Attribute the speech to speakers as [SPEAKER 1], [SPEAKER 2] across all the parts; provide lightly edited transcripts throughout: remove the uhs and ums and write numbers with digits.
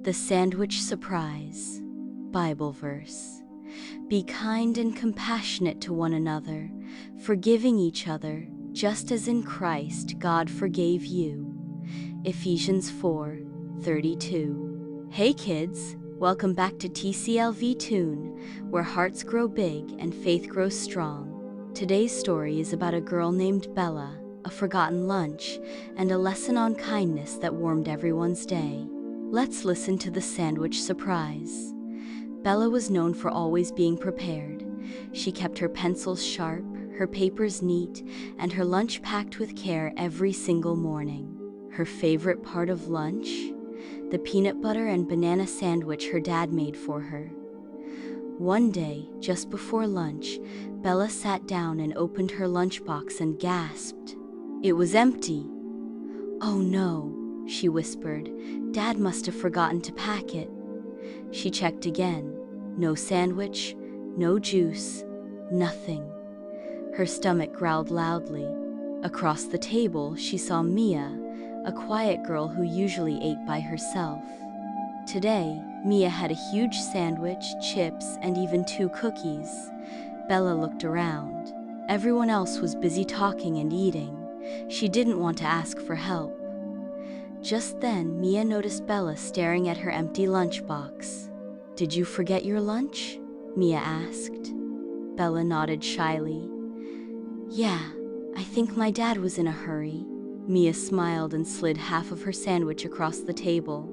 [SPEAKER 1] The Sandwich Surprise. Bible verse. Be kind and compassionate to one another, forgiving each other, just as in Christ God forgave you. Ephesians 4:32. Hey kids, welcome back to TCLV TOON, where hearts grow big and faith grows strong. Today's story is about a girl named Bella, a forgotten lunch, and a lesson on kindness that warmed everyone's day. Let's listen to The Sandwich Surprise. Bella was known for always being prepared. She kept her pencils sharp, her papers neat, and her lunch packed with care every single morning. Her favorite part of lunch? The peanut butter and banana sandwich her dad made for her. One day, just before lunch, Bella sat down and opened her lunchbox and gasped. It was empty. "Oh no," she whispered. "Dad must have forgotten to pack it." She checked again. No sandwich, no juice, nothing. Her stomach growled loudly. Across the table, she saw Mia, a quiet girl who usually ate by herself. Today, Mia had a huge sandwich, chips, and even 2 cookies. Bella looked around. Everyone else was busy talking and eating. She didn't want to ask for help. Just then, Mia noticed Bella staring at her empty lunchbox. "Did you forget your lunch?" Mia asked. Bella nodded shyly. "Yeah, I think my dad was in a hurry." Mia smiled and slid half of her sandwich across the table.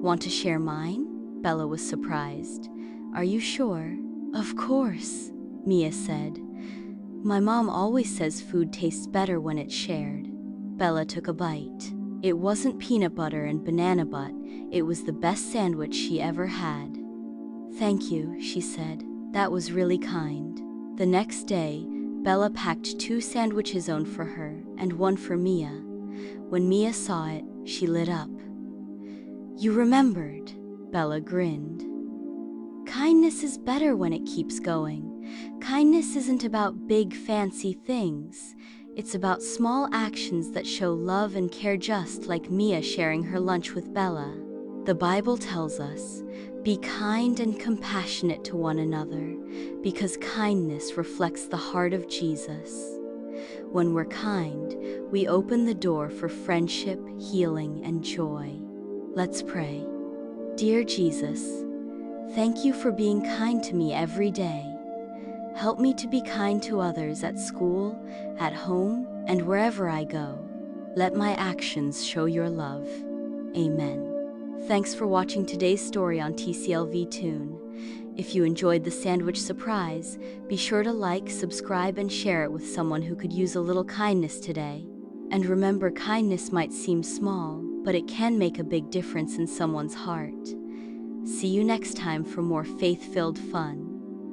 [SPEAKER 1] "Want to share mine?" Bella was surprised. "Are you sure?" "Of course," Mia said. "My mom always says food tastes better when it's shared." Bella took a bite. It wasn't peanut butter and banana butt, it was the best sandwich she ever had. "Thank you," she said. "That was really kind." The next day, Bella packed 2 sandwiches owned for her and 1 for Mia. When Mia saw it, she lit up. "You remembered," Bella grinned. Kindness is better when it keeps going. Kindness isn't about big fancy things. It's about small actions that show love and care, just like Mia sharing her lunch with Bella. The Bible tells us, be kind and compassionate to one another, because kindness reflects the heart of Jesus. When we're kind, we open the door for friendship, healing, and joy. Let's pray. Dear Jesus, thank you for being kind to me every day. Help me to be kind to others at school, at home, and wherever I go. Let my actions show your love. Amen. Thanks for watching today's story on TCLV TOON. If you enjoyed The Sandwich Surprise, be sure to like, subscribe, and share it with someone who could use a little kindness today. And remember, kindness might seem small, but it can make a big difference in someone's heart. See you next time for more faith-filled fun.